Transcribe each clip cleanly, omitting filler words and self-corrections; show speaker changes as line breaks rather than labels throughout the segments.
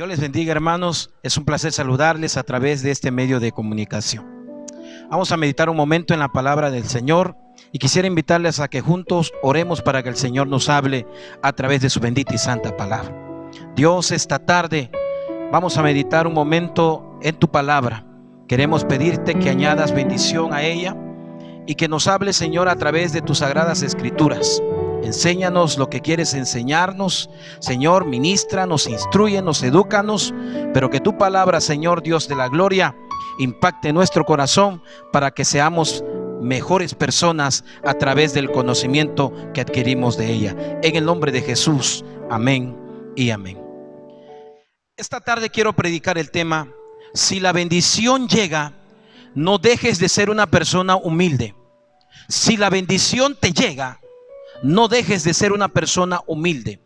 Dios les bendiga, hermanos. Es un placer saludarles a través de este medio de comunicación. Vamos a meditar un momento en la palabra del Señor y quisiera invitarles a que juntos oremos para que el Señor nos hable a través de su bendita y santa palabra. Dios, esta tarde vamos a meditar un momento en tu palabra. Queremos pedirte que añadas bendición a ella y que nos hables, Señor, a través de tus sagradas escrituras. Enséñanos lo que quieres enseñarnos, Señor. Ministranos, instrúyenos, edúcanos, pero que tu palabra, Señor Dios de la gloria, impacte nuestro corazón para que seamos mejores personas a través del conocimiento que adquirimos de ella. En el nombre de Jesús, amén y amén. Esta tarde quiero predicar el tema: si la bendición llega, no dejes de ser una persona humilde. Si la bendición te llega, no dejes de ser una persona humilde.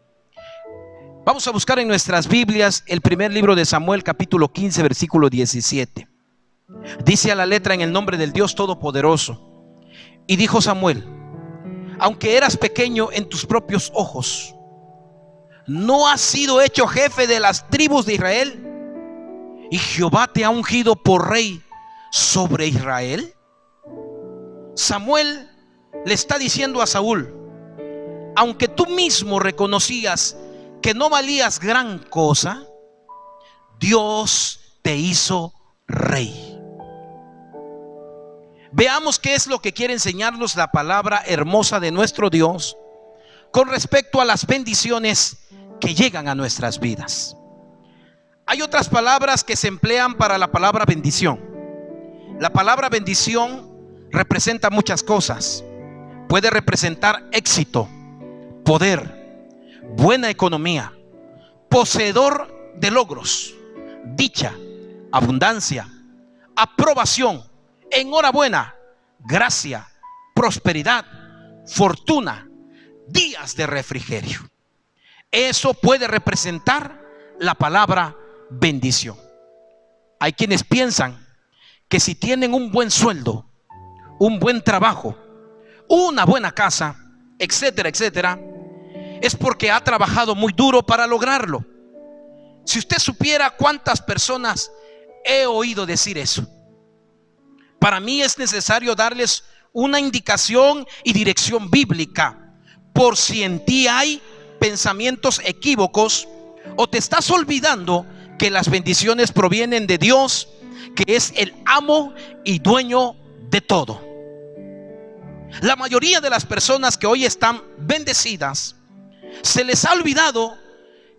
Vamos a buscar en nuestras Biblias el primer libro de Samuel, capítulo 15, versículo 17. Dice a la letra: en el nombre del Dios Todopoderoso. Y dijo Samuel: aunque eras pequeño en tus propios ojos, ¿no has sido hecho jefe de las tribus de Israel? ¿Y Jehová te ha ungido por rey sobre Israel? Samuel le está diciendo a Saúl: aunque tú mismo reconocías que no valías gran cosa, Dios te hizo rey. Veamos qué es lo que quiere enseñarnos la palabra hermosa de nuestro Dios con respecto a las bendiciones que llegan a nuestras vidas. Hay otras palabras que se emplean para la palabra bendición. La palabra bendición representa muchas cosas. Puede representar éxito, poder, buena economía, poseedor de logros, dicha, abundancia, aprobación, enhorabuena, gracia, prosperidad, fortuna, días de refrigerio. Eso puede representar la palabra bendición. Hay quienes piensan que si tienen un buen sueldo, un buen trabajo, una buena casa, etcétera, etcétera, es porque ha trabajado muy duro para lograrlo. Si usted supiera cuántas personas he oído decir eso. Para mí es necesario darles una indicación y dirección bíblica, por si en ti hay pensamientos equívocos o te estás olvidando que las bendiciones provienen de Dios, que es el amo y dueño de todo. La mayoría de las personas que hoy están bendecidas, se les ha olvidado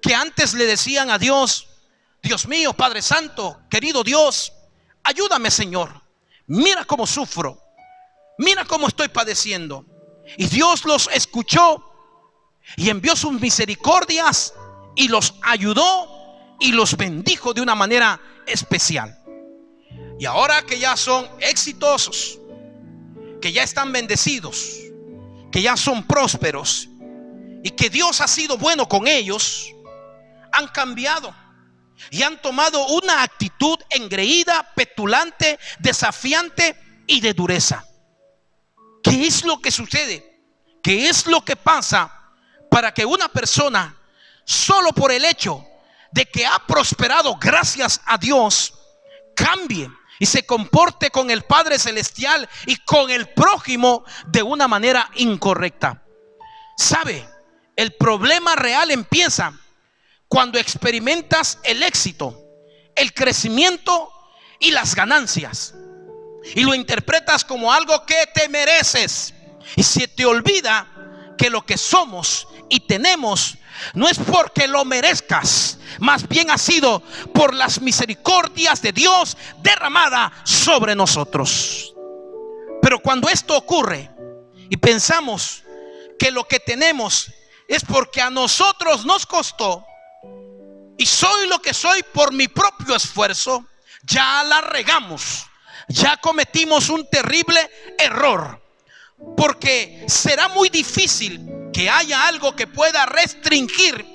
que antes le decían a Dios: Dios mío, Padre Santo, querido Dios, ayúdame, Señor. Mira cómo sufro, mira cómo estoy padeciendo. Y Dios los escuchó y envió sus misericordias y los ayudó y los bendijo de una manera especial. Y ahora que ya son exitosos, que ya están bendecidos, que ya son prósperos y que Dios ha sido bueno con ellos, han cambiado y han tomado una actitud engreída, petulante, desafiante y de dureza. ¿Qué es lo que sucede? ¿Qué es lo que pasa para que una persona, solo por el hecho de que ha prosperado gracias a Dios, cambie y se comporte con el Padre Celestial y con el prójimo de una manera incorrecta? ¿Sabe? El problema real empieza cuando experimentas el éxito, el crecimiento y las ganancias, y lo interpretas como algo que te mereces, y se te olvida que lo que somos y tenemos no es porque lo merezcas, más bien ha sido por las misericordias de Dios derramada sobre nosotros. Pero cuando esto ocurre y pensamos que lo que tenemos es porque a nosotros nos costó y soy lo que soy por mi propio esfuerzo, ya la regamos, ya cometimos un terrible error, porque será muy difícil que haya algo que pueda restringir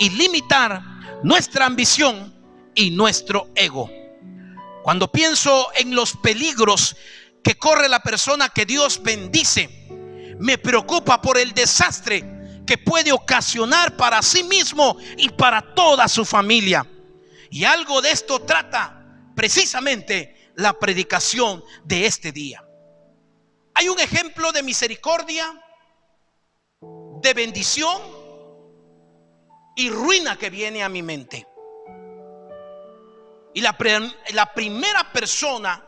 y limitar nuestra ambición y nuestro ego. Cuando pienso en los peligros que corre la persona que Dios bendice, me preocupa por el desastre que puede ocasionar para sí mismo y para toda su familia. Y algo de esto trata precisamente la predicación de este día. Hay un ejemplo de misericordia, de bendición y ruina que viene a mi mente. Y la primera persona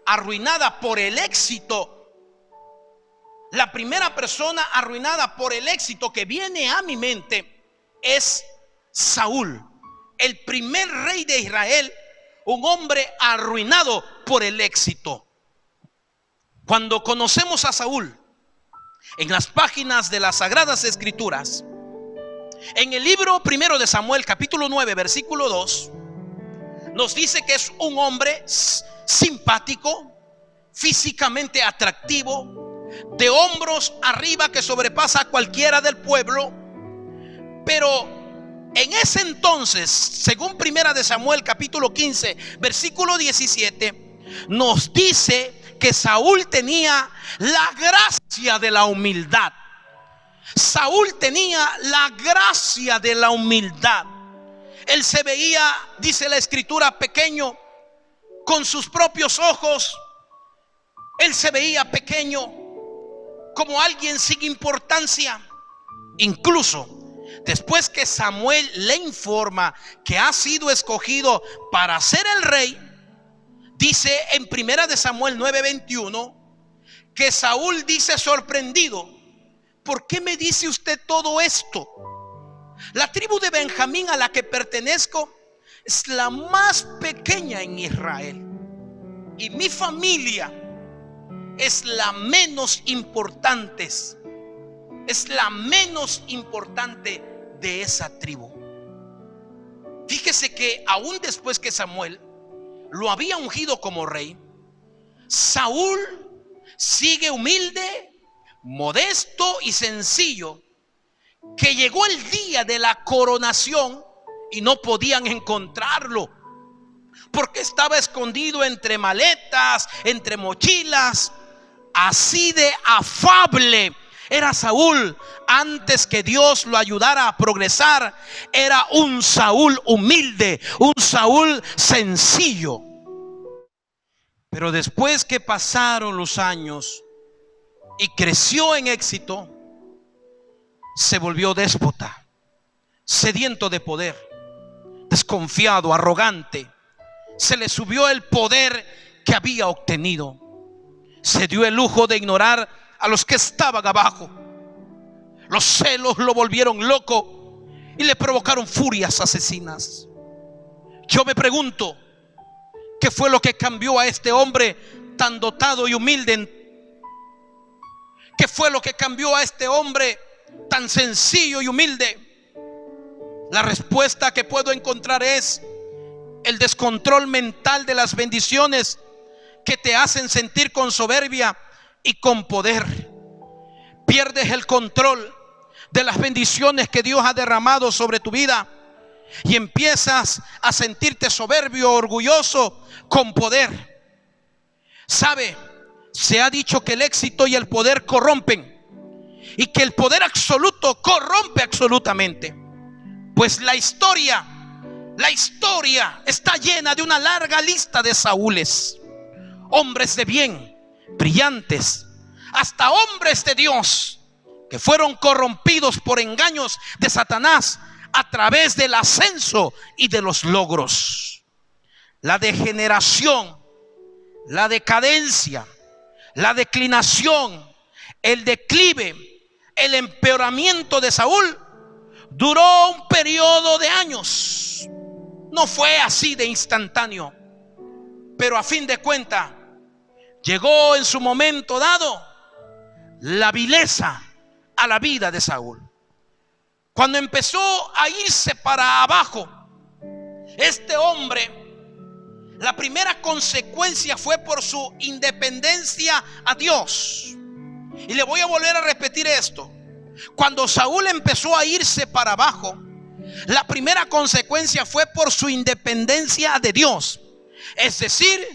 arruinada por el éxito, la primera persona arruinada por el éxito que viene a mi mente es Saúl, el primer rey de Israel, un hombre arruinado por el éxito. Cuando conocemos a Saúl en las páginas de las Sagradas Escrituras, en el libro primero de Samuel, capítulo 9, versículo 2, nos dice que es un hombre simpático, físicamente atractivo, de hombros arriba, que sobrepasa a cualquiera del pueblo. Pero en ese entonces, según primera de Samuel capítulo 15 versículo 17, nos dice que Saúl tenía la gracia de la humildad. Saúl tenía la gracia de la humildad. Él se veía, dice la escritura, pequeño con sus propios ojos. Él se veía pequeño, como alguien sin importancia. Incluso después que Samuel le informa que ha sido escogido para ser el rey, dice en primera de Samuel 9:21 que Saúl dice sorprendido: ¿por qué me dice usted todo esto? La tribu de Benjamín a la que pertenezco es la más pequeña en Israel, y mi familia es la menos importante, es la menos importante de esa tribu. Fíjese que aún después que Samuel lo había ungido como rey, Saúl sigue humilde, modesto y sencillo, que llegó el día de la coronación y no podían encontrarlo, porque estaba escondido entre maletas, entre mochilas. Así de afable era Saúl antes que Dios lo ayudara a progresar. Era un Saúl humilde, un Saúl sencillo. Pero después que pasaron los años y creció en éxito, se volvió déspota, sediento de poder, desconfiado, arrogante. Se le subió el poder que había obtenido. Se dio el lujo de ignorar a los que estaban abajo. Los celos lo volvieron loco y le provocaron furias asesinas. Yo me pregunto, ¿qué fue lo que cambió a este hombre tan dotado y humilde? ¿Qué fue lo que cambió a este hombre tan sencillo y humilde? La respuesta que puedo encontrar es el descontrol mental de las bendiciones que te hacen sentir con soberbia y con poder. Pierdes el control de las bendiciones que Dios ha derramado sobre tu vida y empiezas a sentirte soberbio, orgulloso, con poder. ¿Sabe? Se ha dicho que el éxito y el poder corrompen, y que el poder absoluto corrompe absolutamente. Pues la historia está llena de una larga lista de Saúles, hombres de bien, brillantes, hasta hombres de Dios, que fueron corrompidos por engaños de Satanás a través del ascenso y de los logros. La degeneración, la decadencia, la declinación, el declive, el empeoramiento de Saúl duró un periodo de años. No fue así de instantáneo, pero a fin de cuentas llegó en su momento dado la vileza a la vida de Saúl. Cuando empezó a irse para abajo este hombre, la primera consecuencia fue por su independencia a Dios. Y le voy a volver a repetir esto: cuando Saúl empezó a irse para abajo, la primera consecuencia fue por su independencia de Dios. Es decir,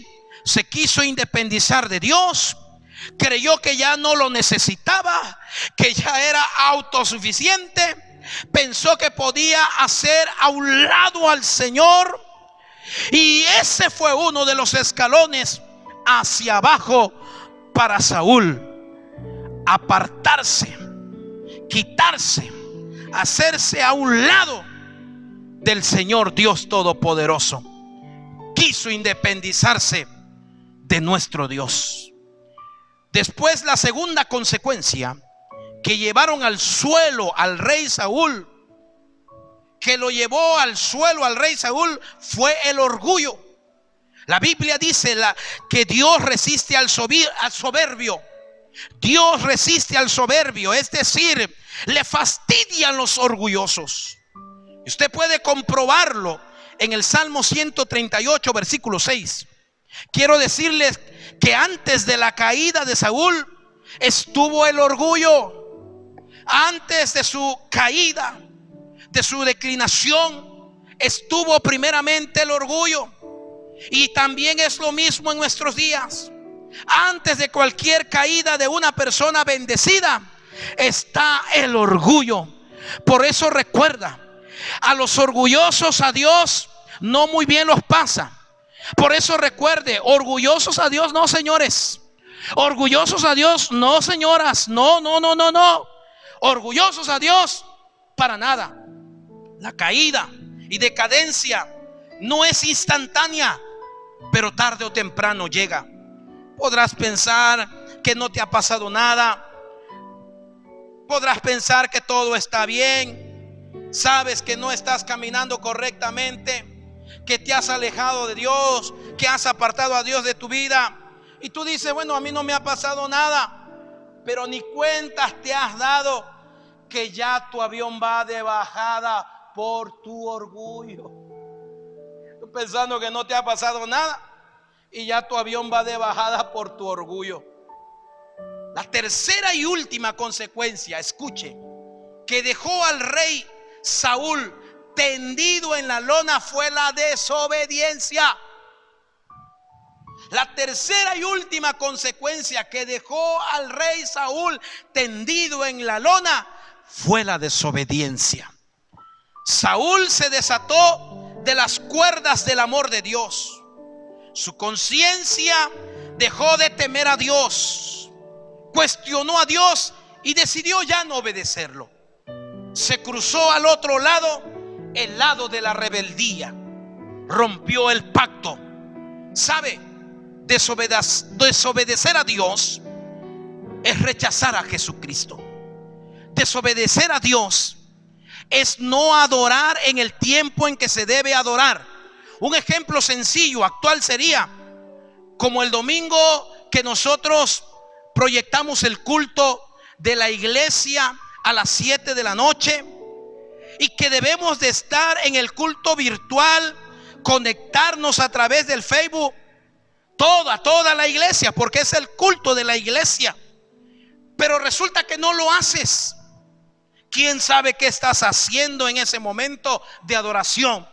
se quiso independizar de Dios, creyó que ya no lo necesitaba, que ya era autosuficiente, pensó que podía hacer a un lado al Señor Y ese fue uno de los escalones hacia abajo para Saúl: apartarse, quitarse, hacerse a un lado del Señor Dios Todopoderoso. Quiso independizarse de nuestro Dios. Después, la segunda consecuencia que llevaron al suelo al rey Saúl, que lo llevó al suelo al rey Saúl, fue el orgullo. La Biblia dice que Dios resiste al soberbio. Dios resiste al soberbio, es decir, le fastidian los orgullosos. Usted puede comprobarlo en el Salmo 138, versículo 6. Quiero decirles que antes de la caída de Saúl estuvo el orgullo. Antes de su caída, de su declinación, estuvo primeramente el orgullo. Y también es lo mismo en nuestros días. Antes de cualquier caída de una persona bendecida está el orgullo. Por eso recuerda, a los orgullosos a Dios no muy bien los pasa. Por eso recuerde, orgullosos a Dios no, señores. Orgullosos a Dios no, señoras. No. Orgullosos a Dios para nada. La caída y decadencia no es instantánea, pero tarde o temprano llega. Podrás pensar que no te ha pasado nada. Podrás pensar que todo está bien. Sabes que no estás caminando correctamente, que te has alejado de Dios, que has apartado a Dios de tu vida. Y tú dices, bueno, a mí no me ha pasado nada. Pero ni cuentas te has dado que ya tu avión va de bajada por tu orgullo. Tú pensando que no te ha pasado nada y ya tu avión va de bajada por tu orgullo. La tercera y última consecuencia, escuche, que dejó al rey Saúl tendido en la lona fue la desobediencia. La tercera y última consecuencia que dejó al rey Saúl tendido en la lona fue la desobediencia. Saúl se desató de las cuerdas del amor de Dios. Su conciencia dejó de temer a Dios, cuestionó a Dios y decidió ya no obedecerlo. Se cruzó al otro lado, el lado de la rebeldía. Rompió el pacto. ¿Sabe? Desobedecer a Dios es rechazar a Jesucristo. Desobedecer a Dios es no adorar en el tiempo en que se debe adorar. Un ejemplo sencillo, actual sería como el domingo que nosotros proyectamos el culto de la iglesia a las 7 de la noche y que debemos de estar en el culto virtual, conectarnos a través del Facebook, toda la iglesia, porque es el culto de la iglesia. Pero resulta que no lo haces. ¿Quién sabe qué estás haciendo en ese momento de adoración?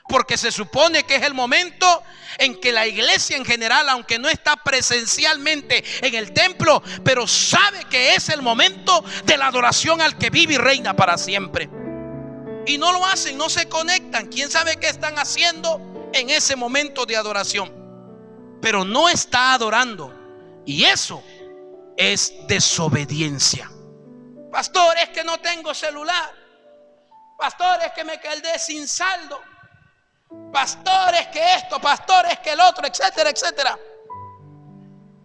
Porque se supone que es el momento en que la iglesia en general, aunque no está presencialmente en el templo, pero sabe que es el momento de la adoración al que vive y reina para siempre. Y no lo hacen, no se conectan. ¿Quién sabe qué están haciendo en ese momento de adoración? Pero no está adorando. Y eso es desobediencia. Pastor, es que no tengo celular. Pastor, es que me quedé sin saldo. Pastor, es que esto, pastor, es que el otro, etcétera, etcétera.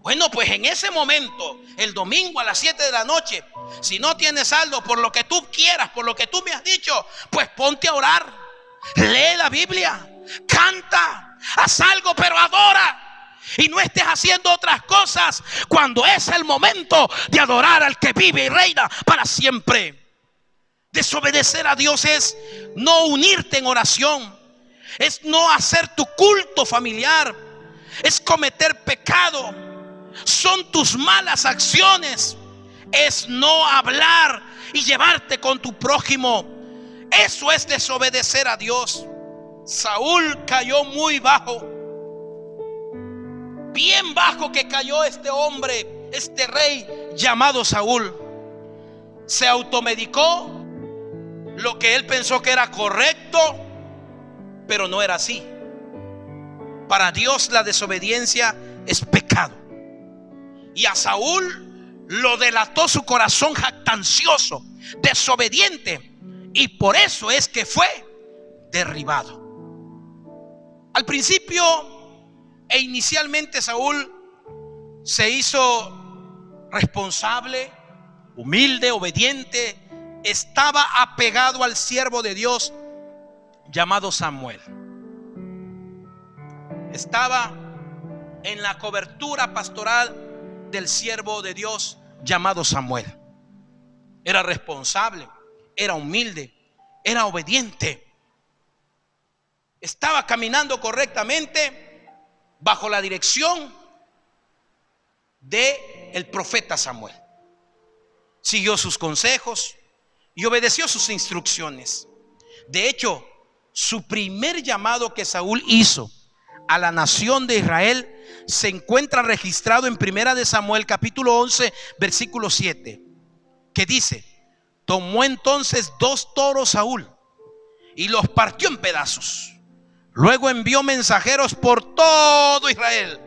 Bueno, pues en ese momento, el domingo a las 7 de la noche, si no tienes saldo por lo que tú quieras, por lo que tú me has dicho, pues ponte a orar. Lee la Biblia, canta, haz algo, pero adora. Y no estés haciendo otras cosas cuando es el momento de adorar al que vive y reina para siempre. Desobedecer a Dios es no unirte en oración, es no hacer tu culto familiar, es cometer pecado, son tus malas acciones, es no hablar y llevarte con tu prójimo. Eso es desobedecer a Dios. Saúl cayó muy bajo. Bien bajo que cayó este hombre, este rey llamado Saúl. Se automedicó, lo que él pensó que era correcto, pero no era así. Para Dios la desobediencia es pecado. Y a Saúl lo delató su corazón jactancioso, desobediente, y por eso es que fue derribado. Al principio e inicialmente Saúl se hizo responsable, humilde, obediente. Estaba apegado al siervo de Dios llamado Samuel. Estaba en la cobertura pastoral del siervo de Dios llamado Samuel. Era responsable, era humilde, era obediente. Estaba caminando correctamente bajo la dirección del profeta Samuel. Siguió sus consejos y obedeció sus instrucciones. De hecho, su primer llamado que Saúl hizo a la nación de Israel se encuentra registrado en Primera de Samuel capítulo 11 versículo 7, que dice: tomó entonces 2 toros Saúl y los partió en pedazos. Luego envió mensajeros por todo Israel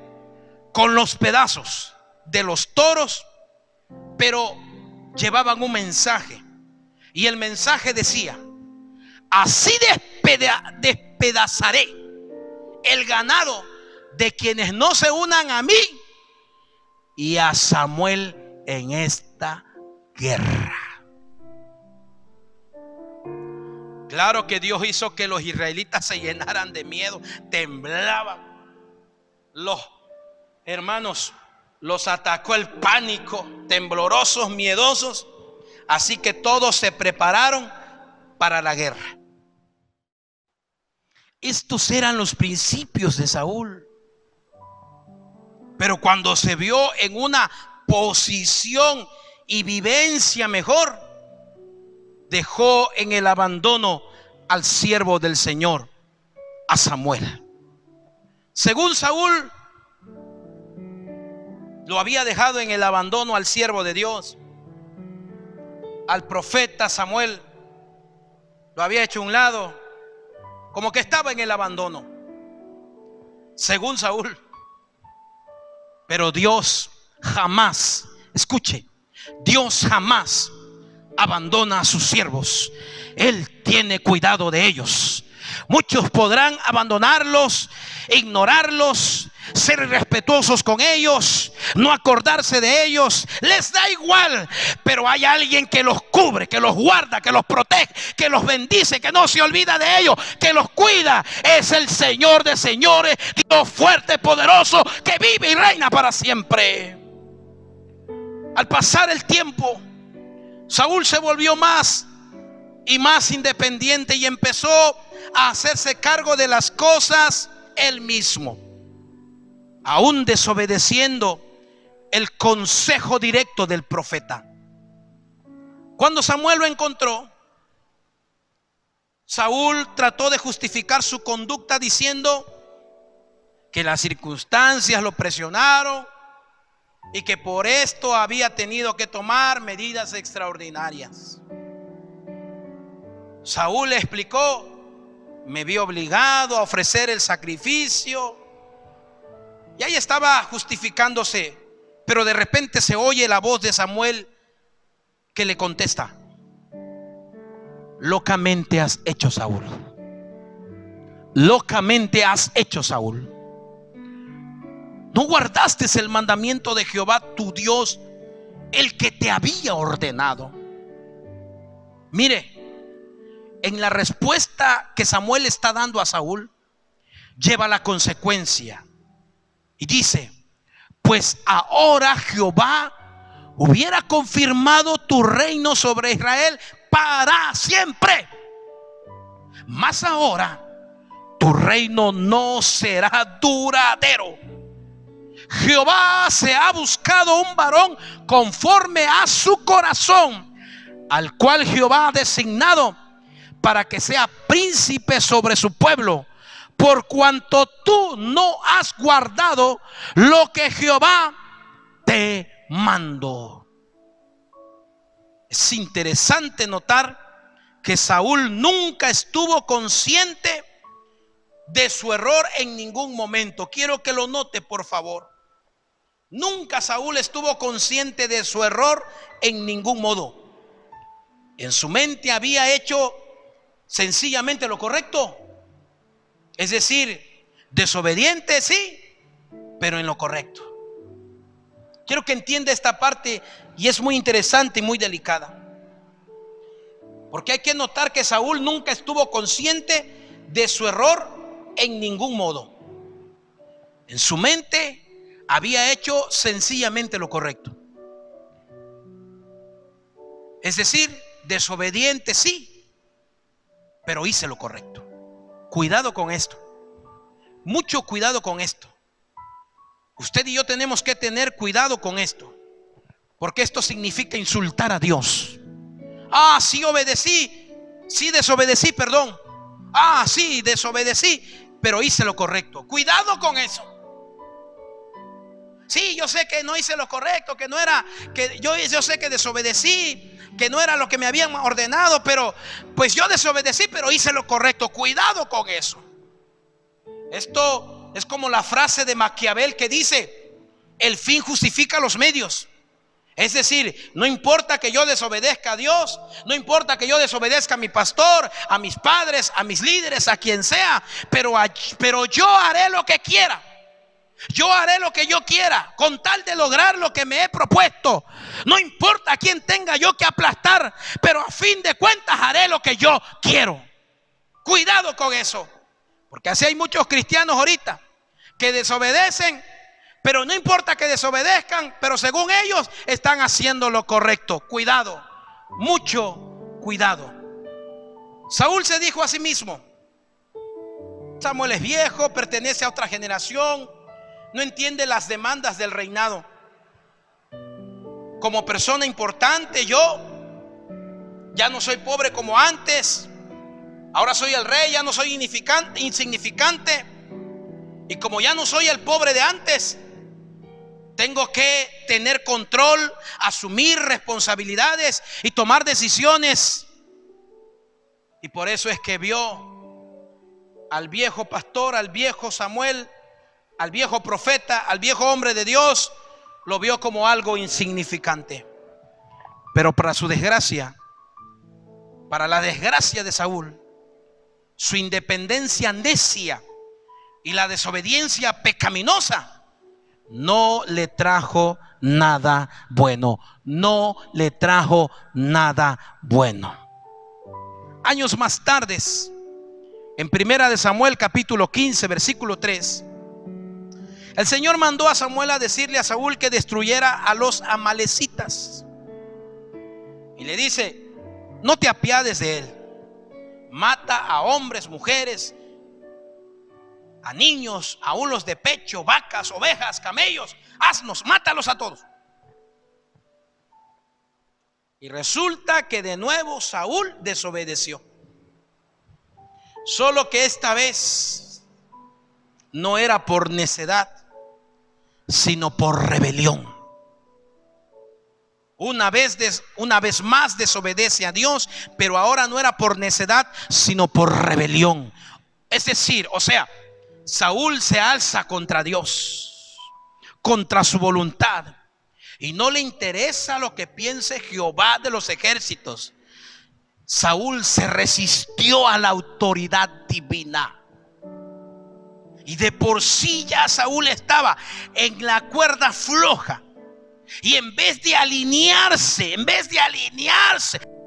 con los pedazos de los toros, pero llevaban un mensaje, y el mensaje decía: así despedazaré el ganado de quienes no se unan a mí y a Samuel en esta guerra. Claro que Dios hizo que los israelitas se llenaran de miedo, temblaban. Los hermanos, los atacó el pánico, temblorosos, miedosos. Así que todos se prepararon para la guerra. Estos eran los principios de Saúl. Pero cuando se vio en una posición y vivencia mejor, dejó en el abandono al siervo del Señor, a Samuel. Según Saúl, lo había dejado en el abandono al siervo de Dios, al profeta Samuel. Lo había hecho a un lado, como que estaba en el abandono, según Saúl. Pero Dios jamás, escuche, Dios jamás abandona a sus siervos. Él tiene cuidado de ellos. Muchos podrán abandonarlos, ignorarlos, ser irrespetuosos con ellos, no acordarse de ellos, les da igual. Pero hay alguien que los cubre, que los guarda, que los protege, que los bendice, que no se olvida de ellos, que los cuida. Es el Señor de señores, Dios fuerte, poderoso, que vive y reina para siempre. Al pasar el tiempo, Saúl se volvió más y más independiente y empezó a hacerse cargo de las cosas él mismo, aún desobedeciendo el consejo directo del profeta. Cuando Samuel lo encontró, Saúl trató de justificar su conducta diciendo que las circunstancias lo presionaron y que por esto había tenido que tomar medidas extraordinarias. Saúl le explicó: me vi obligado a ofrecer el sacrificio. Y ahí estaba justificándose, pero de repente se oye la voz de Samuel que le contesta: locamente has hecho, Saúl. Locamente has hecho, Saúl. No guardaste el mandamiento de Jehová tu Dios, el que te había ordenado. Mire, en la respuesta que Samuel está dando a Saúl, lleva la consecuencia. Y dice: pues ahora Jehová hubiera confirmado tu reino sobre Israel para siempre. Mas ahora tu reino no será duradero. Jehová se ha buscado un varón conforme a su corazón, al cual Jehová ha designado para que sea príncipe sobre su pueblo, por cuanto tú no has guardado lo que Jehová te mandó. Es interesante notar que Saúl nunca estuvo consciente de su error en ningún momento. Quiero que lo note, por favor. Nunca Saúl estuvo consciente de su error en ningún modo. En su mente había hecho sencillamente lo correcto. Es decir, desobediente sí, pero en lo correcto. Quiero que entienda esta parte, y es muy interesante y muy delicada. Porque hay que notar que Saúl nunca estuvo consciente de su error en ningún modo. En su mente había hecho sencillamente lo correcto. Es decir, desobediente sí, pero hice lo correcto. Cuidado con esto. Mucho cuidado con esto. Usted y yo tenemos que tener cuidado con esto, porque esto significa insultar a Dios. Sí obedecí, sí desobedecí, perdón. Sí desobedecí, pero hice lo correcto. Cuidado con eso. Sí, yo sé que no hice lo correcto, que no era, que yo sé que desobedecí, que no era lo que me habían ordenado, pero pues yo desobedecí, pero hice lo correcto. Cuidado con eso. Esto es como la frase de Maquiavel que dice: el fin justifica los medios. Es decir, no importa que yo desobedezca a Dios, no importa que yo desobedezca a mi pastor, a mis padres, a mis líderes, a quien sea, pero yo haré lo que quiera. Yo haré lo que yo quiera con tal de lograr lo que me he propuesto. No importa a quién tenga yo que aplastar, pero a fin de cuentas haré lo que yo quiero. Cuidado con eso, porque así hay muchos cristianos ahorita que desobedecen, pero no importa que desobedezcan, pero según ellos están haciendo lo correcto. Cuidado, mucho cuidado. Saúl se dijo a sí mismo: Samuel es viejo, pertenece a otra generación, no entiende las demandas del reinado. Como persona importante, yo ya no soy pobre como antes. Ahora soy el rey, ya no soy insignificante. Y como ya no soy el pobre de antes, tengo que tener control, asumir responsabilidades y tomar decisiones. Y por eso es que vio al viejo pastor, al viejo Samuel, al viejo profeta, al viejo hombre de Dios, lo vio como algo insignificante. Pero para su desgracia, para la desgracia de Saúl, su independencia necia y la desobediencia pecaminosa no le trajo nada bueno. No le trajo nada bueno. Años más tarde, en Primera de Samuel capítulo 15 versículo 3, el Señor mandó a Samuel a decirle a Saúl que destruyera a los amalecitas. Y le dice: no te apiades de él. Mata a hombres, mujeres, a niños, aún los de pecho, vacas, ovejas, camellos, asnos, mátalos a todos. Y resulta que de nuevo Saúl desobedeció. Solo que esta vez no era por necedad, sino por rebelión. Una vez más desobedece a Dios, pero ahora no era por necedad, sino por rebelión. Es decir, Saúl se alza contra Dios, contra su voluntad, y no le interesa lo que piense Jehová de los ejércitos. Saúl se resistió a la autoridad divina. Y de por sí ya Saúl estaba en la cuerda floja. Y en vez de alinearse,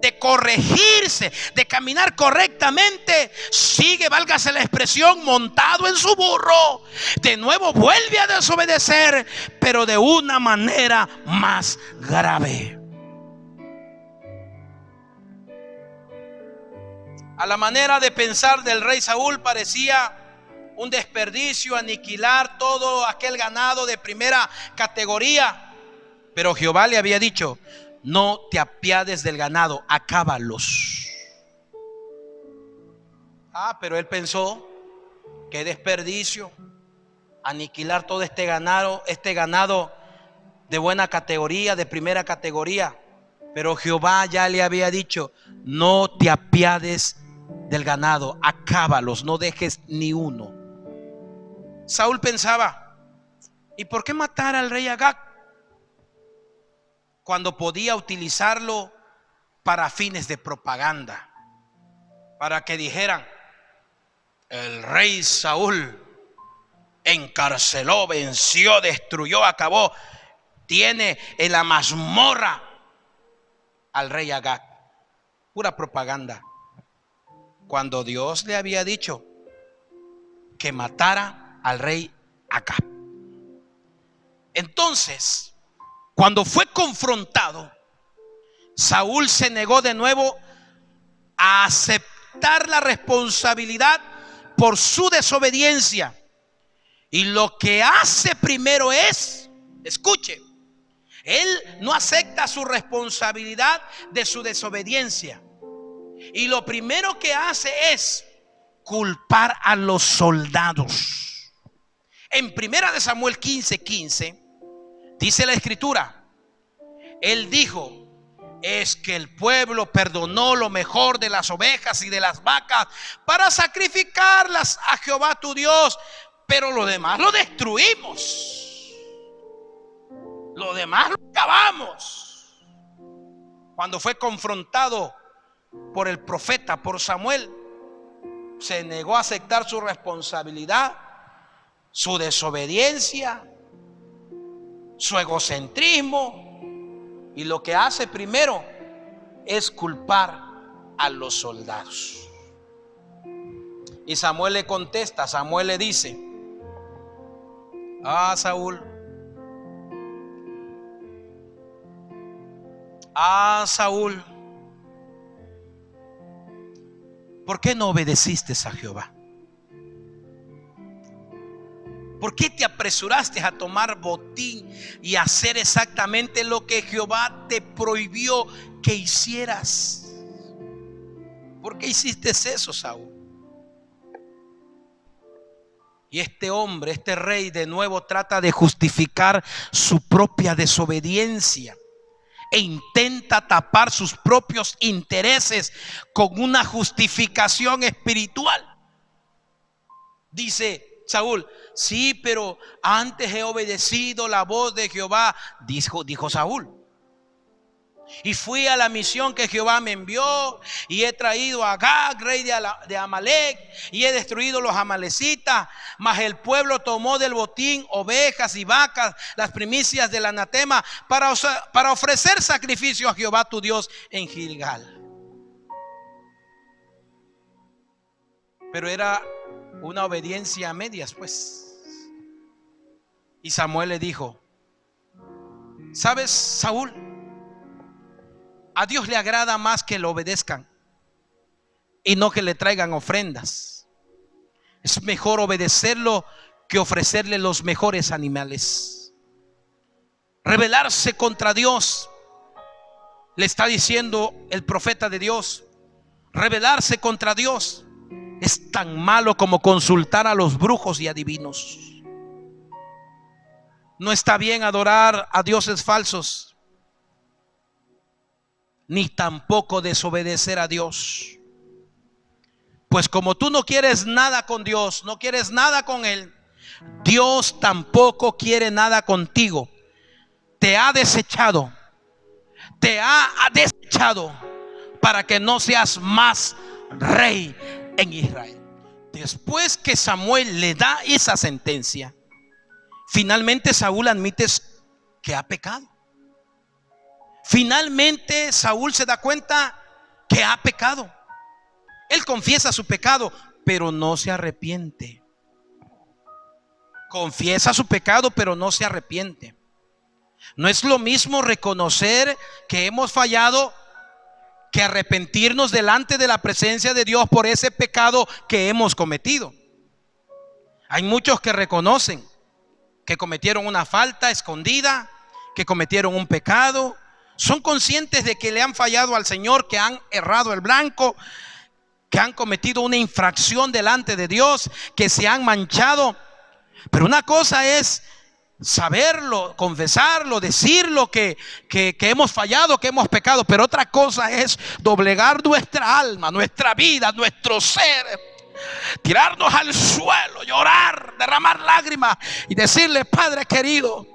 de corregirse, de caminar correctamente, sigue, válgase la expresión, montado en su burro. De nuevo vuelve a desobedecer, pero de una manera más grave. A la manera de pensar del rey Saúl parecía un desperdicio aniquilar todo aquel ganado de primera categoría. Pero Jehová le había dicho: no te apiades del ganado, acábalos. Pero él pensó: qué desperdicio, aniquilar todo este ganado de buena categoría, de primera categoría. Pero Jehová ya le había dicho: no te apiades del ganado, acábalos, no dejes ni uno. Saúl pensaba: ¿y por qué matar al rey Agag cuando podía utilizarlo para fines de propaganda? Para que dijeran: el rey Saúl encarceló, venció, destruyó, acabó, tiene en la mazmorra al rey Agag. Pura propaganda, cuando Dios le había dicho que matara al rey Agag. Entonces, cuando fue confrontado, Saúl se negó de nuevo a aceptar la responsabilidad por su desobediencia. Y lo que hace primero es, escuche, él no acepta su responsabilidad de su desobediencia. Y lo primero que hace es culpar a los soldados. En 1 Samuel 15:15 dice la escritura: él dijo: es que el pueblo perdonó lo mejor de las ovejas y de las vacas para sacrificarlas a Jehová tu Dios, pero lo demás lo destruimos. Lo demás lo acabamos. Cuando fue confrontado por el profeta, por Samuel, se negó a aceptar su responsabilidad, su desobediencia, su egocentrismo, y lo que hace primero es culpar a los soldados. Y Samuel le contesta, Samuel le dice: Saúl, Saúl, ¿por qué no obedeciste a Jehová? ¿Por qué te apresuraste a tomar botín y hacer exactamente lo que Jehová te prohibió que hicieras? ¿Por qué hiciste eso, Saúl? Y este hombre, este rey, de nuevo trata de justificar su propia desobediencia e intenta tapar sus propios intereses con una justificación espiritual. Dice Saúl: sí, pero antes he obedecido la voz de Jehová, dijo Saúl, y fui a la misión que Jehová me envió, y he traído a Agag, rey de Amalec, y he destruido los amalecitas. Mas el pueblo tomó del botín ovejas y vacas, las primicias del anatema, para ofrecer sacrificio a Jehová tu Dios en Gilgal. Pero era una obediencia a medias, pues. Y Samuel le dijo: ¿sabes, Saúl? A Dios le agrada más que lo obedezcan y no que le traigan ofrendas. Es mejor obedecerlo que ofrecerle los mejores animales. Rebelarse contra Dios, le está diciendo el profeta de Dios, rebelarse contra Dios es tan malo como consultar a los brujos y adivinos. No está bien adorar a dioses falsos, ni tampoco desobedecer a Dios. Pues como tú no quieres nada con Dios, no quieres nada con Él, Dios tampoco quiere nada contigo. Te ha desechado para que no seas más rey en Israel. Después que Samuel le da esa sentencia, finalmente Saúl admite que ha pecado. Finalmente Saúl se da cuenta que ha pecado. Él confiesa su pecado, pero no se arrepiente. Confiesa su pecado, pero no se arrepiente. No es lo mismo reconocer que hemos fallado que arrepentirnos delante de la presencia de Dios por ese pecado que hemos cometido. Hay muchos que reconocen que cometieron una falta escondida, que cometieron un pecado. Son conscientes de que le han fallado al Señor, que han errado el blanco, que han cometido una infracción delante de Dios, que se han manchado. Pero una cosa es saberlo, confesarlo, decirlo que hemos fallado, que hemos pecado. Pero otra cosa es doblegar nuestra alma, nuestra vida, nuestro ser tirarnos al suelo, llorar, derramar lágrimas y decirle: Padre querido,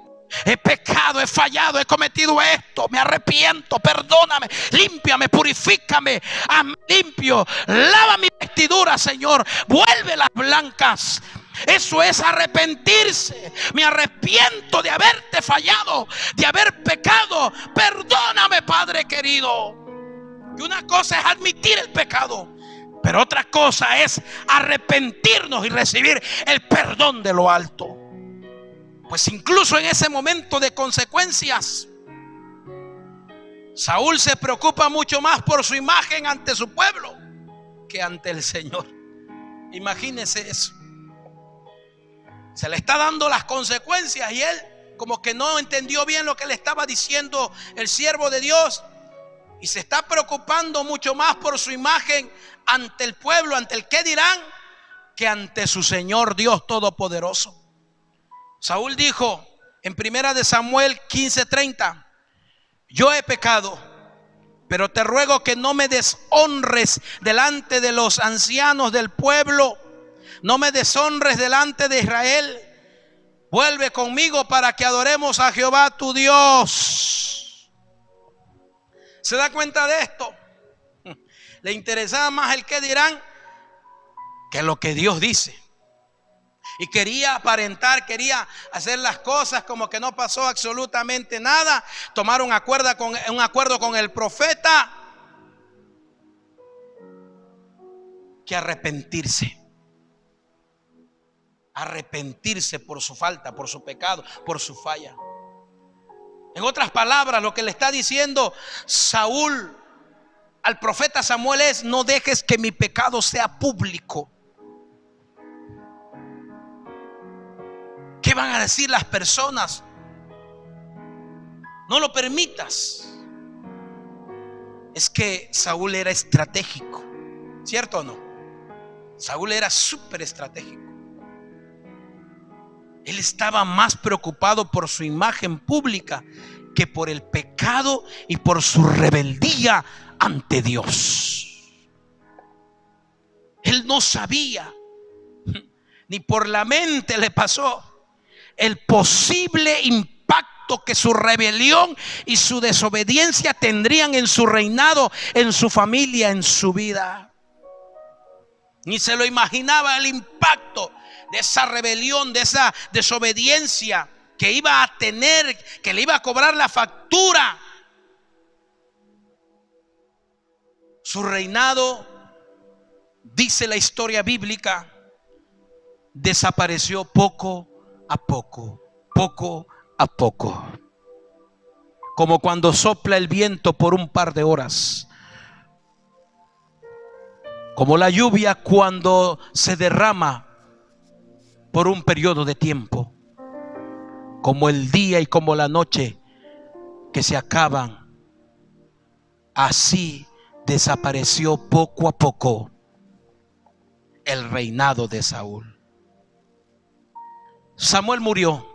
he pecado, he fallado, he cometido esto, me arrepiento, perdóname, límpiame, purifícame, hazme limpio, lava mi vestidura, Señor, vuélvelas blancas. Eso es arrepentirse. Me arrepiento de haberte fallado, de haber pecado. Perdóname, Padre querido. Y una cosa es admitir el pecado, pero otra cosa es arrepentirnos y recibir el perdón de lo alto. Pues incluso en ese momento de consecuencias, Saúl se preocupa mucho más por su imagen ante su pueblo que ante el Señor. Imagínense eso. Se le está dando las consecuencias y él como que no entendió bien lo que le estaba diciendo el siervo de Dios, y se está preocupando mucho más por su imagen ante el pueblo, ante el qué dirán, que ante su Señor Dios Todopoderoso. Saúl dijo en 1 Samuel 15:30: yo he pecado, pero te ruego que no me deshonres delante de los ancianos del pueblo, no me deshonres delante de Israel. Vuelve conmigo para que adoremos a Jehová tu Dios. ¿Se da cuenta de esto? Le interesaba más el qué dirán que lo que Dios dice. Y quería aparentar, quería hacer las cosas como que no pasó absolutamente nada. Tomar un acuerdo con el profeta, que arrepentirse. Arrepentirse por su falta, por su pecado, por su falla. En otras palabras, lo que le está diciendo Saúl al profeta Samuel es: no dejes que mi pecado sea público. ¿Qué van a decir las personas? No lo permitas. Es que Saúl era estratégico, ¿cierto o no? Saúl era súper estratégico. Él estaba más preocupado por su imagen pública que por el pecado y por su rebeldía ante Dios. Él no sabía, ni por la mente le pasó, el posible impacto que su rebelión y su desobediencia tendrían en su reinado, en su familia, en su vida. Ni se lo imaginaba el impacto de esa rebelión, de esa desobediencia que iba a tener, que le iba a cobrar la factura. Su reinado, dice la historia bíblica, desapareció poco a poco, poco a poco. Como cuando sopla el viento por un par de horas. Como la lluvia cuando se derrama por un periodo de tiempo. Como el día y como la noche que se acaban. Así desapareció poco a poco el reinado de Saúl. Samuel murió.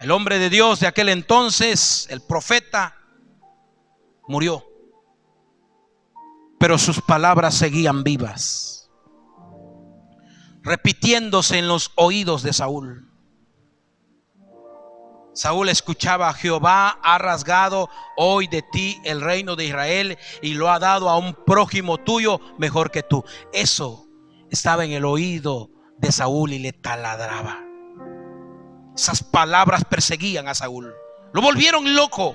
El hombre de Dios de aquel entonces, el profeta, murió. Pero sus palabras seguían vivas, repitiéndose en los oídos de Saúl. Saúl escuchaba: Jehová ha rasgado hoy de ti el reino de Israel y lo ha dado a un prójimo tuyo mejor que tú. Eso estaba en el oído de Saúl y le taladraba. Esas palabras perseguían a Saúl, lo volvieron loco,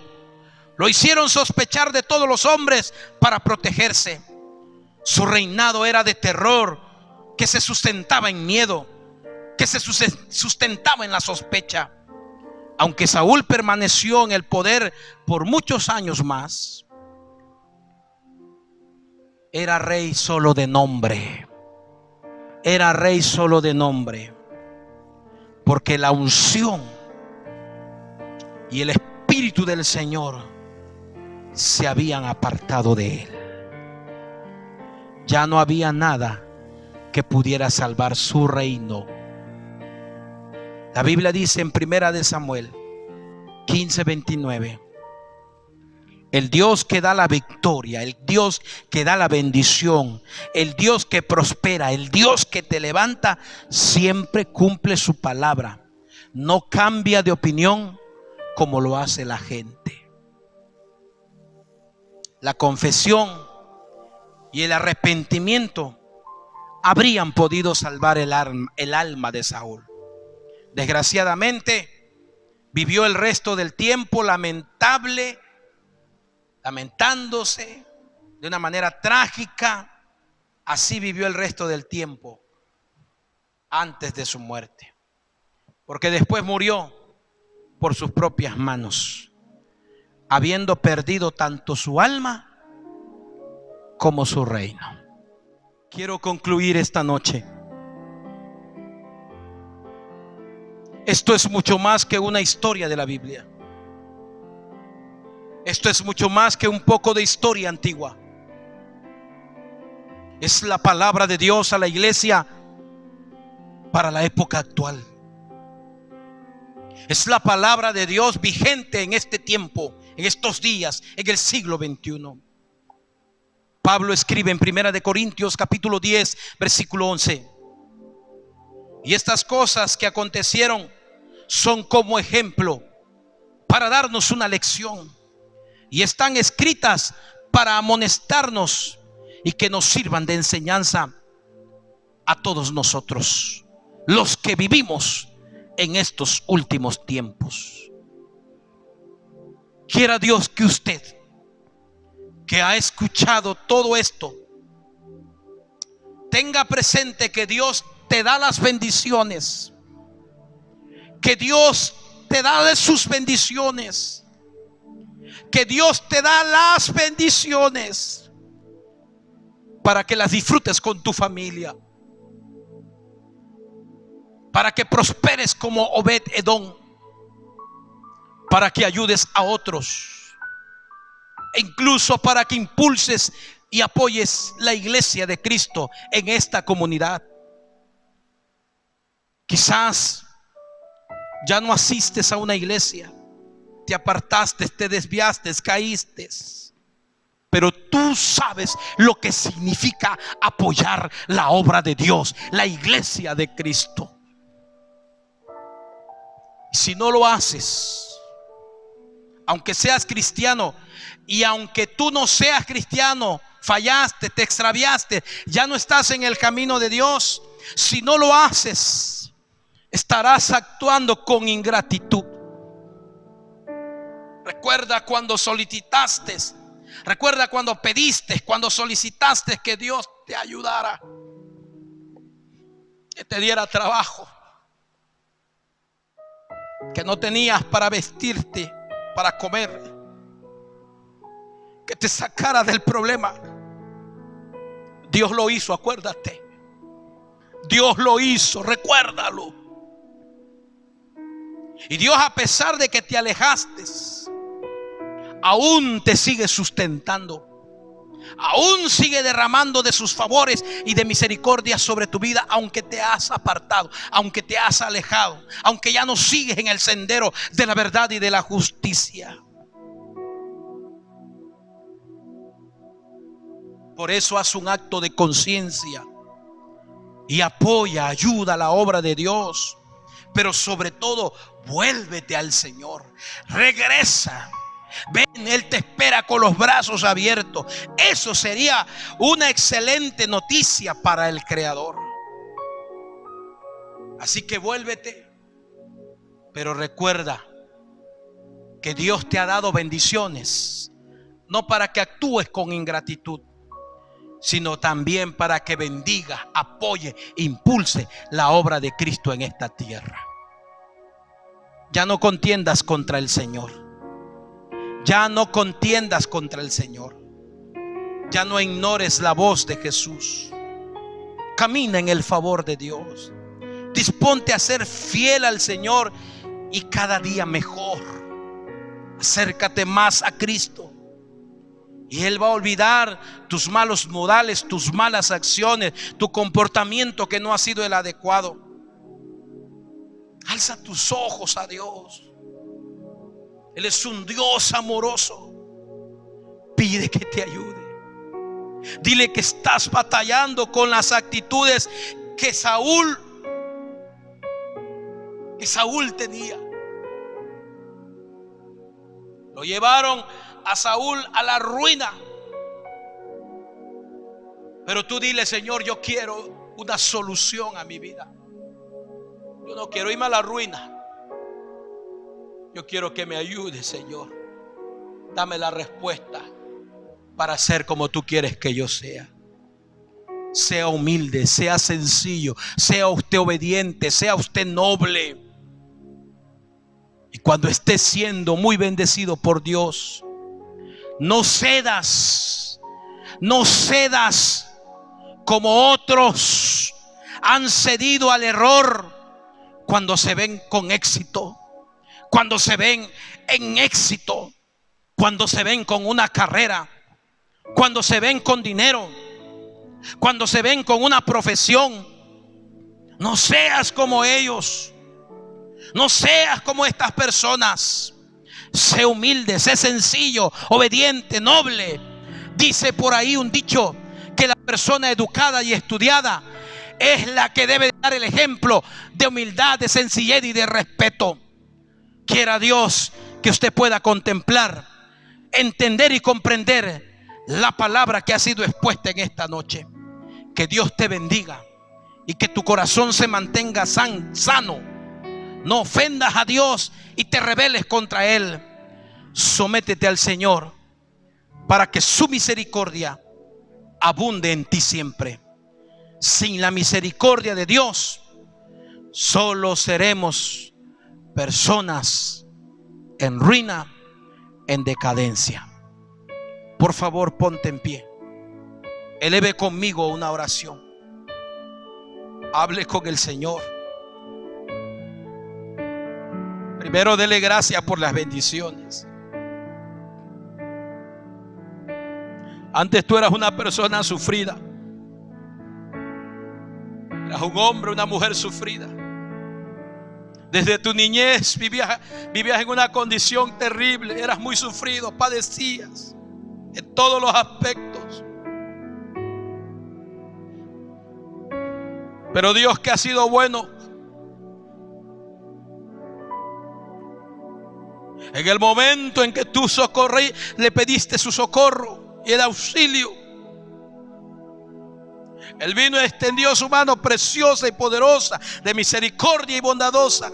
lo hicieron sospechar de todos los hombres para protegerse. Su reinado era de terror, que se sustentaba en miedo, que se sustentaba en la sospecha. Aunque Saúl permaneció en el poder por muchos años más, era rey solo de nombre. Era rey solo de nombre, porque la unción y el Espíritu del Señor se habían apartado de él. Ya no había nada que pudiera salvar su reino. La Biblia dice en 1 Samuel 15:29: El Dios que da la victoria, el Dios que da la bendición, el Dios que prospera, el Dios que te levanta, siempre cumple su palabra. No cambia de opinión como lo hace la gente. La confesión y el arrepentimiento habrían podido salvar el alma de Saúl. Desgraciadamente, vivió el resto del tiempo lamentándose de una manera trágica. Así vivió el resto del tiempo antes de su muerte, porque después murió por sus propias manos, habiendo perdido tanto su alma como su reino. Quiero concluir esta noche. Esto es mucho más que una historia de la Biblia. Esto es mucho más que un poco de historia antigua. Es la palabra de Dios a la iglesia para la época actual. Es la palabra de Dios vigente en este tiempo, en estos días, en el siglo XXI. Pablo escribe en 1 Corintios capítulo 10, versículo 11. Y estas cosas que acontecieron son como ejemplo para darnos una lección, y están escritas para amonestarnos y que nos sirvan de enseñanza a todos nosotros, los que vivimos en estos últimos tiempos. Quiera Dios que usted, que ha escuchado todo esto, tenga presente que Dios te da las bendiciones, que Dios te da de sus bendiciones, que Dios te da las bendiciones para que las disfrutes con tu familia, para que prosperes como Obed Edom, para que ayudes a otros, e incluso para que impulses y apoyes la iglesia de Cristo en esta comunidad. Quizás ya no asistes a una iglesia, te apartaste, te desviaste, caíste, pero tú sabes lo que significa apoyar la obra de Dios, la iglesia de Cristo. Y si no lo haces, aunque seas cristiano, y aunque tú no seas cristiano, fallaste, te extraviaste, ya no estás en el camino de Dios, si no lo haces, estarás actuando con ingratitud. Recuerda cuando solicitaste, recuerda cuando pediste, cuando solicitaste que Dios te ayudara, que te diera trabajo, que no tenías para vestirte, para comer, que te sacara del problema. Dios lo hizo, acuérdate. Dios lo hizo, recuérdalo. Y Dios, a pesar de que te alejaste, aún te sigue sustentando, aún sigue derramando de sus favores y de misericordia sobre tu vida, aunque te has apartado, aunque te has alejado, aunque ya no sigues en el sendero de la verdad y de la justicia. Por eso haz un acto de conciencia y apoya, ayuda a la obra de Dios. Pero sobre todo, vuélvete al Señor, regresa. Ven, Él te espera con los brazos abiertos. Eso sería una excelente noticia para el Creador. Así que vuélvete, pero recuerda que Dios te ha dado bendiciones, no para que actúes con ingratitud, sino también para que bendiga, apoye, impulse la obra de Cristo en esta tierra. Ya no contiendas contra el Señor. Ya no contiendas contra el Señor. Ya no ignores la voz de Jesús. Camina en el favor de Dios. Disponte a ser fiel al Señor y cada día mejor. Acércate más a Cristo y Él va a olvidar tus malos modales, tus malas acciones, tu comportamiento que no ha sido el adecuado. Alza tus ojos a Dios. Él es un Dios amoroso. pide que te ayude. Dile que estás batallando con las actitudes que Saúl tenía. Lo llevaron a Saúl a la ruina. Pero tú dile: Señor, yo quiero una solución a mi vida. Yo no quiero irme a la ruina. Yo quiero que me ayude, Señor. Dame la respuesta para ser como tú quieres que yo sea. Sea humilde, sea sencillo, sea usted obediente, sea usted noble. Y cuando estés siendo muy bendecido por Dios, no cedas como otros han cedido al error cuando se ven con éxito, cuando se ven en éxito, cuando se ven con una carrera, cuando se ven con dinero, cuando se ven con una profesión. No seas como ellos. No seas como estas personas. Sé humilde, sé sencillo, obediente, noble. Dice por ahí un dicho que la persona educada y estudiada es la que debe dar el ejemplo de humildad, de sencillez y de respeto. Quiera Dios que usted pueda contemplar, entender y comprender la palabra que ha sido expuesta en esta noche. Que Dios te bendiga y que tu corazón se mantenga sano. No ofendas a Dios y te rebeles contra Él. Sométete al Señor para que su misericordia abunde en ti siempre. Sin la misericordia de Dios, solo seremos personas en ruina, en decadencia. Por favor, ponte en pie. Eleve conmigo una oración. Hable con el Señor. Primero, dele gracias por las bendiciones. Antes tú eras una persona sufrida. Eras un hombre, una mujer sufrida. Desde tu niñez vivías en una condición terrible. Eras muy sufrido, padecías en todos los aspectos. Pero Dios, que ha sido bueno, en el momento en que tú le pediste su socorro y el auxilio, Él vino y extendió su mano preciosa y poderosa, de misericordia y bondadosa.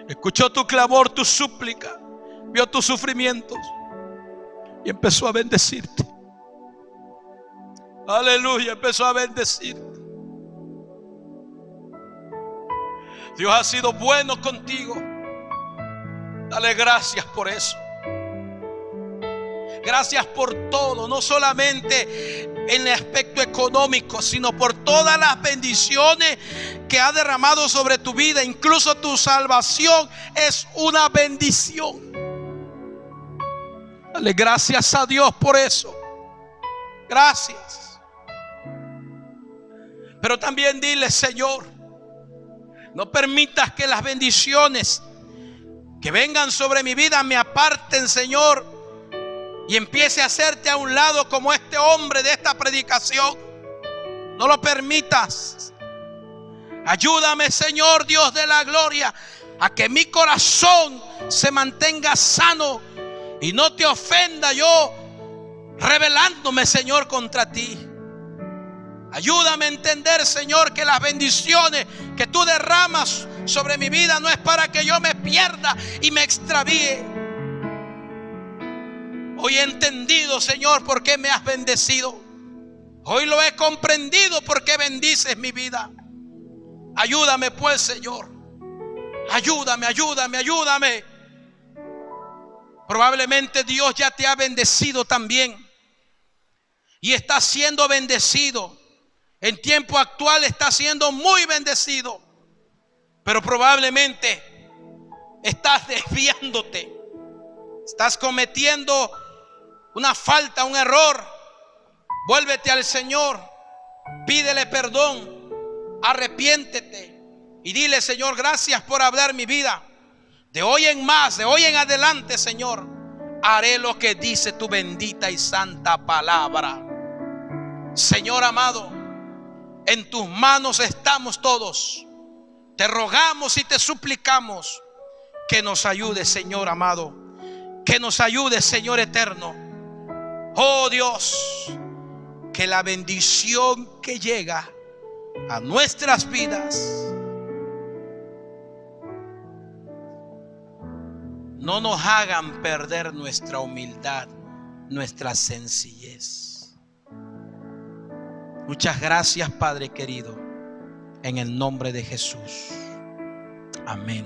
Escuchó tu clamor, tu súplica, vio tus sufrimientos y empezó a bendecirte. Aleluya, empezó a bendecirte. Dios ha sido bueno contigo. Dale gracias por eso. Gracias por todo, no solamente en el aspecto económico, sino por todas las bendiciones que ha derramado sobre tu vida. Incluso tu salvación es una bendición. Dale gracias a Dios por eso. Gracias. Pero también dile: Señor, no permitas que las bendiciones que vengan sobre mi vida me aparten, Señor, y empiece a hacerte a un lado como este hombre de esta predicación. No lo permitas. Ayúdame, Señor Dios de la gloria, a que mi corazón se mantenga sano y no te ofenda yo rebelándome, Señor, contra ti. Ayúdame a entender, Señor, que las bendiciones que tú derramas sobre mi vida no es para que yo me pierda y me extravíe. Hoy he entendido, Señor, por qué me has bendecido. Hoy lo he comprendido, por qué bendices mi vida. Ayúdame pues, Señor. Ayúdame, ayúdame, ayúdame. Probablemente Dios ya te ha bendecido también y está siendo bendecido. En tiempo actual está siendo muy bendecido, pero probablemente estás desviándote, estás cometiendo una falta, un error. Vuélvete al Señor, pídele perdón, arrepiéntete y dile: Señor, gracias por hablar mi vida, De hoy en más, de hoy en adelante, Señor, haré lo que dice tu bendita y santa palabra. Señor amado, en tus manos estamos todos. Te rogamos y te suplicamos que nos ayudes, Señor amado, que nos ayudes, Señor eterno. Oh Dios, que la bendición que llega a nuestras vidas no nos hagan perder nuestra humildad, nuestra sencillez. Muchas gracias, Padre querido, en el nombre de Jesús. Amén.